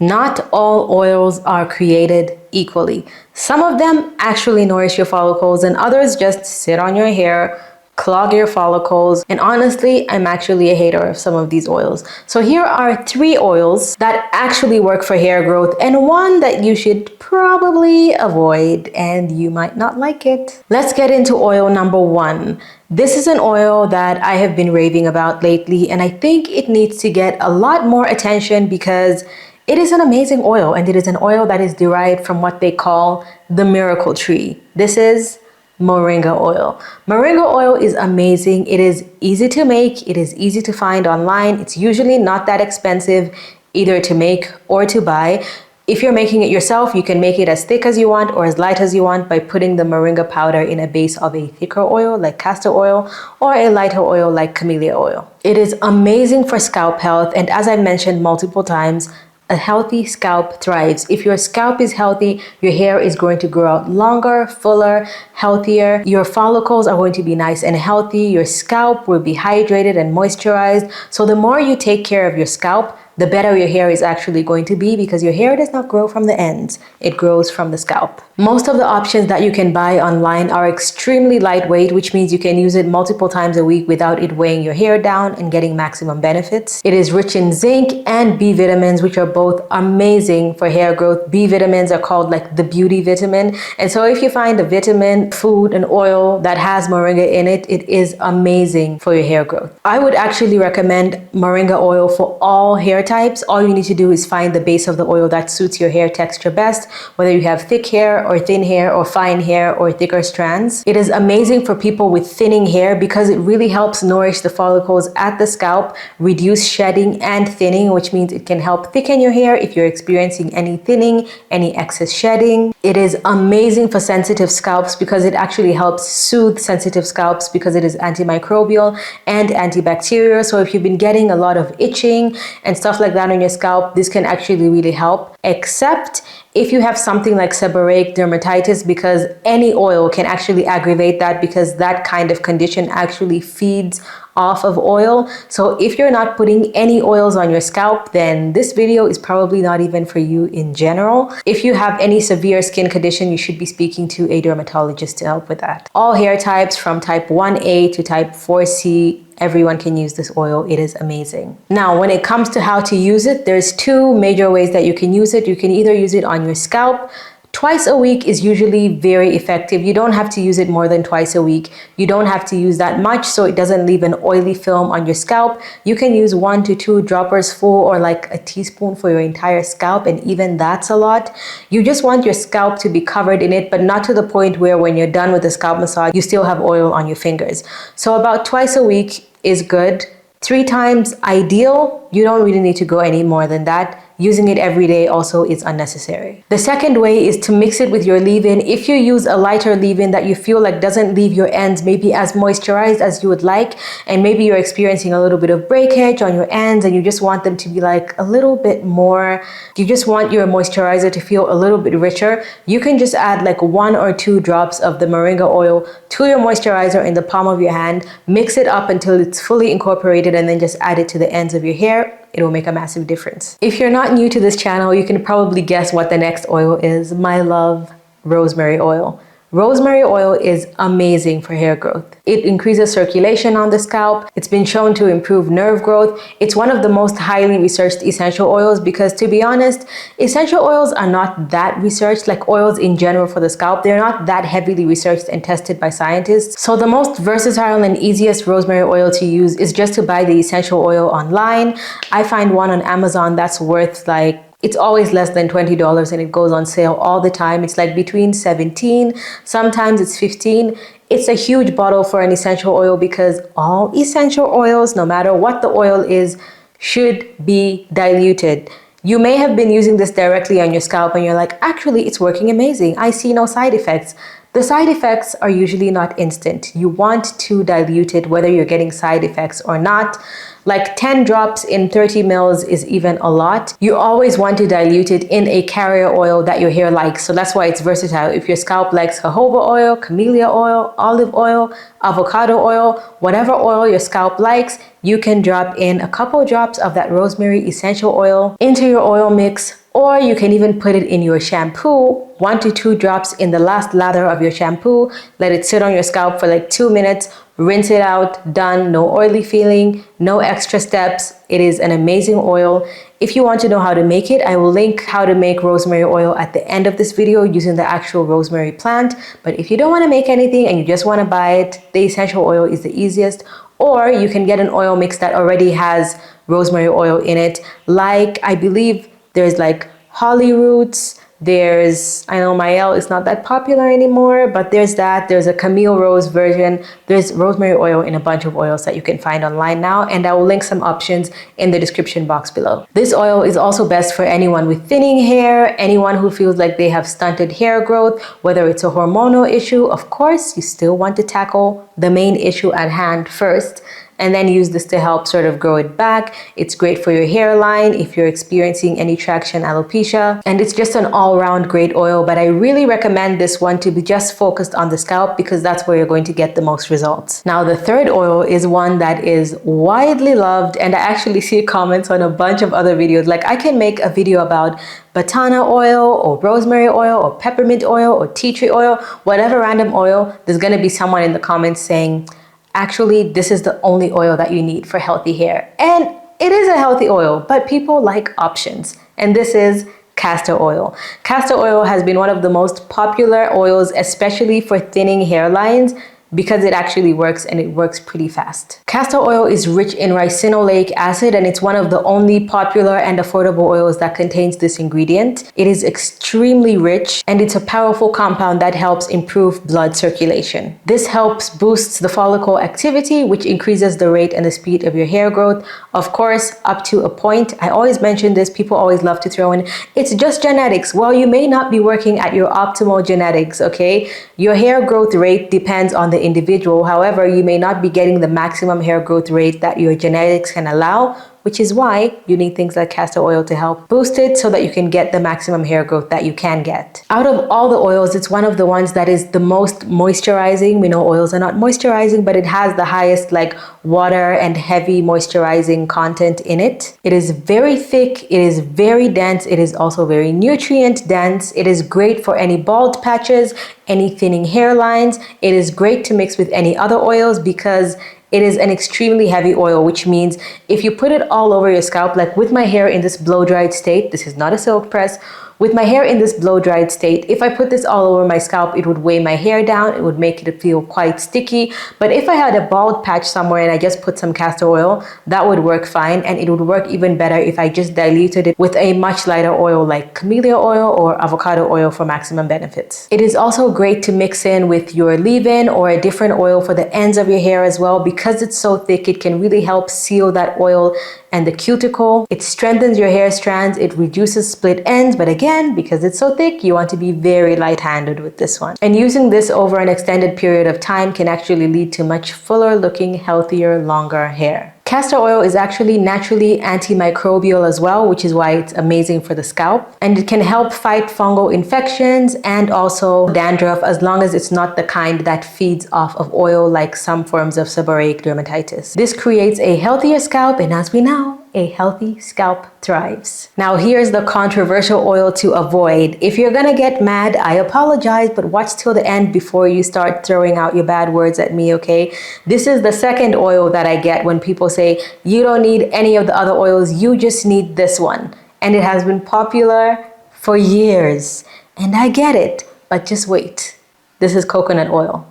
Not all oils are created equally. Some of them actually nourish your follicles and others just sit on your hair, clog your follicles. And honestly, I'm actually a hater of some of these oils. So here are 3 oils that actually work for hair growth and one that you should probably avoid and you might not like it. Let's get into oil number 1. This is an oil that I have been raving about lately and I think it needs to get a lot more attention because it is an amazing oil and it is an oil that is derived from what they call the miracle tree. This is Moringa oil. Moringa oil is amazing. It is easy to make. It is easy to find online. It's usually not that expensive either to make or to buy. If you're making it yourself, you can make it as thick as you want or as light as you want by putting the moringa powder in a base of a thicker oil like castor oil or a lighter oil like camellia oil. It is amazing for scalp health, and as I've mentioned multiple times, a healthy scalp thrives. If your scalp is healthy, your hair is going to grow out longer, fuller, healthier. Your follicles are going to be nice and healthy. Your scalp will be hydrated and moisturized. So the more you take care of your scalp, the better your hair is actually going to be because your hair does not grow from the ends. It grows from the scalp. Most of the options that you can buy online are extremely lightweight, which means you can use it multiple times a week without it weighing your hair down and getting maximum benefits. It is rich in zinc and B vitamins, which are both amazing for hair growth. B vitamins are called like the beauty vitamin. And so if you find a vitamin, food, and oil that has moringa in it, it is amazing for your hair growth. I would actually recommend moringa oil for all hair types. All you need to do is find the base of the oil that suits your hair texture best, whether you have thick hair or thin hair or fine hair or thicker strands. It is amazing for people with thinning hair because it really helps nourish the follicles at the scalp, reduce shedding and thinning, which means it can help thicken your hair if you're experiencing any thinning, any excess shedding. It is amazing for sensitive scalps because it actually helps soothe sensitive scalps because it is antimicrobial and antibacterial. So if you've been getting a lot of itching and stuff like that on your scalp, this can actually really help, except if you have something like seborrheic dermatitis, because any oil can actually aggravate that because that kind of condition actually feeds off of oil. So if you're not putting any oils on your scalp, then this video is probably not even for you in general. If you have any severe skin condition, you should be speaking to a dermatologist to help with that. All hair types from type 1A to type 4C, everyone can use this oil. It is amazing. Now, when it comes to how to use it, there's 2 major ways that you can use it. You can either use it on your scalp. Twice a week is usually very effective. You don't have to use it more than twice a week. You don't have to use that much so it doesn't leave an oily film on your scalp. You can use 1 to 2 droppers full or like a teaspoon for your entire scalp, and even that's a lot. You just want your scalp to be covered in it, but not to the point where when you're done with the scalp massage, you still have oil on your fingers. So about twice a week is good. 3 times ideal. You don't really need to go any more than that. Using it every day also is unnecessary. The second way is to mix it with your leave-in. If you use a lighter leave-in that you feel like doesn't leave your ends maybe as moisturized as you would like, and maybe you're experiencing a little bit of breakage on your ends and you just want them to be like a little bit more, you just want your moisturizer to feel a little bit richer, you can just add like 1 or 2 drops of the moringa oil to your moisturizer in the palm of your hand, mix it up until it's fully incorporated, and then just add it to the ends of your hair. It will make a massive difference. If you're not new to this channel, you can probably guess what the next oil is. My love, rosemary oil. Rosemary oil is amazing for hair growth. It increases circulation on the scalp. It's been shown to improve nerve growth. It's one of the most highly researched essential oils because, to be honest, essential oils are not that researched. Like oils in general for the scalp, they're not that heavily researched and tested by scientists. So the most versatile and easiest rosemary oil to use is just to buy the essential oil online. I find one on Amazon that's worth like, it's always less than $20 and it goes on sale all the time. It's like between 17, sometimes it's 15. It's a huge bottle for an essential oil because all essential oils, no matter what the oil is, should be diluted. You may have been using this directly on your scalp and you're like, actually, it's working amazing. I see no side effects. The side effects are usually not instant. You want to dilute it whether you're getting side effects or not. Like 10 drops in 30 mils is even a lot. You always want to dilute it in a carrier oil that your hair likes. So that's why it's versatile. If your scalp likes jojoba oil, camellia oil, olive oil, avocado oil, whatever oil your scalp likes, you can drop in a couple drops of that rosemary essential oil into your oil mix. Or you can even put it in your shampoo, 1 to 2 drops in the last lather of your shampoo. Let it sit on your scalp for like 2 minutes. Rinse it out, done. No oily feeling, no extra steps. It is an amazing oil. If you want to know how to make it, I will link how to make rosemary oil at the end of this video using the actual rosemary plant. But if you don't want to make anything and you just want to buy it, the essential oil is the easiest. Or you can get an oil mix that already has rosemary oil in it. Like, I believe there's like holly roots. There's, I know Mael is not that popular anymore, but there's that. There's a Camille Rose version. There's rosemary oil in a bunch of oils that you can find online now, and I will link some options in the description box below. This oil is also best for anyone with thinning hair, anyone who feels like they have stunted hair growth, whether it's a hormonal issue. Of course, you still want to tackle the main issue at hand first, and then use this to help sort of grow it back. It's great for your hairline if you're experiencing any traction alopecia, and it's just an all-round great oil, but I really recommend this one to be just focused on the scalp because that's where you're going to get the most results. Now, the third oil is one that is widely loved, and I actually see comments on a bunch of other videos. Like, I can make a video about batana oil or rosemary oil or peppermint oil or tea tree oil, whatever random oil, there's gonna be someone in the comments saying, actually, this is the only oil that you need for healthy hair. And it is a healthy oil, but people like options. And this is castor oil. Castor oil has been one of the most popular oils, especially for thinning hairlines, because it actually works, and it works pretty fast. Castor oil is rich in ricinoleic acid, and it's one of the only popular and affordable oils that contains this ingredient. It is extremely rich, and it's a powerful compound that helps improve blood circulation. This helps boost the follicle activity, which increases the rate and the speed of your hair growth. Of course, up to a point. I always mention this, people always love to throw in, it's just genetics. Well, you may not be working at your optimal genetics, okay? Your hair growth rate depends on the individual. However, you may not be getting the maximum hair growth rate that your genetics can allow, which is why you need things like castor oil to help boost it so that you can get the maximum hair growth that you can get. Out of all the oils, it's one of the ones that is the most moisturizing. We know oils are not moisturizing, but it has the highest like water and heavy moisturizing content in it. It is very thick, it is very dense, it is also very nutrient dense. It is great for any bald patches, any thinning hairlines. It is great to mix with any other oils because it is an extremely heavy oil, which means if you put it all over your scalp, like with my hair in this blow-dried state, this is not a silk press, with my hair in this blow-dried state, if I put this all over my scalp, it would weigh my hair down, it would make it feel quite sticky. But if I had a bald patch somewhere and I just put some castor oil, that would work fine, and it would work even better if I just diluted it with a much lighter oil like camellia oil or avocado oil for maximum benefits. It is also great to mix in with your leave-in or a different oil for the ends of your hair as well. Because it's so thick, it can really help seal that oil and the cuticle. It strengthens your hair strands, it reduces split ends, but again, because it's so thick, you want to be very light-handed with this one. And using this over an extended period of time can actually lead to much fuller looking, healthier, longer hair. Castor oil is actually naturally antimicrobial as well, which is why it's amazing for the scalp. And it can help fight fungal infections and also dandruff, as long as it's not the kind that feeds off of oil like some forms of seborrheic dermatitis. This creates a healthier scalp, and as we know, a healthy scalp thrives. Now, here's the controversial oil to avoid. If you're gonna get mad, I apologize, but watch till the end before you start throwing out your bad words at me, okay? This is the second oil that I get when people say, you don't need any of the other oils, you just need this one. And it has been popular for years. And I get it, but just wait. This is coconut oil.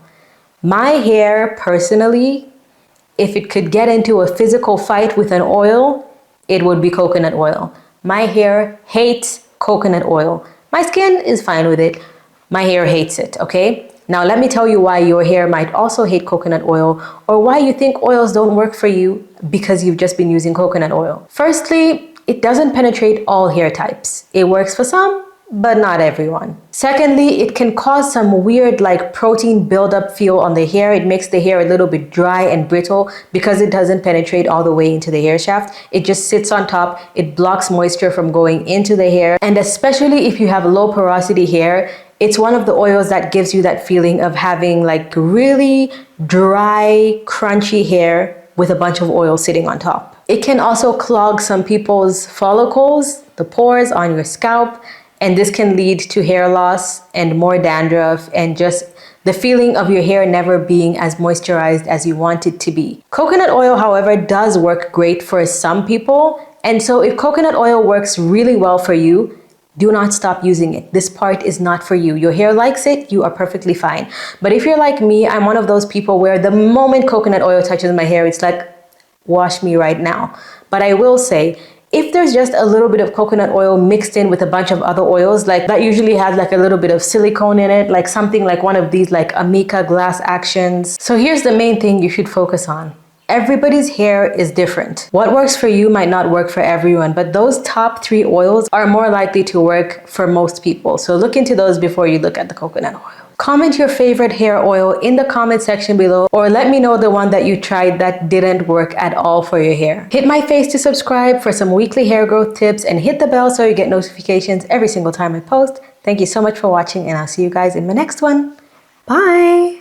My hair, personally, if it could get into a physical fight with an oil, it would be coconut oil. My hair hates coconut oil. My skin is fine with it. My hair hates it, okay? Now let me tell you why your hair might also hate coconut oil, or why you think oils don't work for you because you've just been using coconut oil. Firstly, it doesn't penetrate all hair types. It works for some, but not everyone. Secondly, it can cause some weird like protein buildup feel on the hair. It makes the hair a little bit dry and brittle because it doesn't penetrate all the way into the hair shaft. It just sits on top. It blocks moisture from going into the hair. And especially if you have low porosity hair, it's one of the oils that gives you that feeling of having like really dry, crunchy hair with a bunch of oil sitting on top. It can also clog some people's follicles, the pores on your scalp, and this can lead to hair loss and more dandruff and just the feeling of your hair never being as moisturized as you want it to be. Coconut oil, however, does work great for some people. And so if coconut oil works really well for you, do not stop using it. This part is not for you. Your hair likes it, you are perfectly fine. But if you're like me, I'm one of those people where the moment coconut oil touches my hair, it's like, wash me right now. But I will say, if there's just a little bit of coconut oil mixed in with a bunch of other oils, like that usually has like a little bit of silicone in it, like something like one of these like Amica glass actions. So here's the main thing you should focus on. Everybody's hair is different. What works for you might not work for everyone, but those top 3 oils are more likely to work for most people. So look into those before you look at the coconut oil. Comment your favorite hair oil in the comment section below, or let me know the one that you tried that didn't work at all for your hair. Hit my face to subscribe for some weekly hair growth tips and hit the bell so you get notifications every single time I post. Thank you so much for watching, and I'll see you guys in my next one. Bye!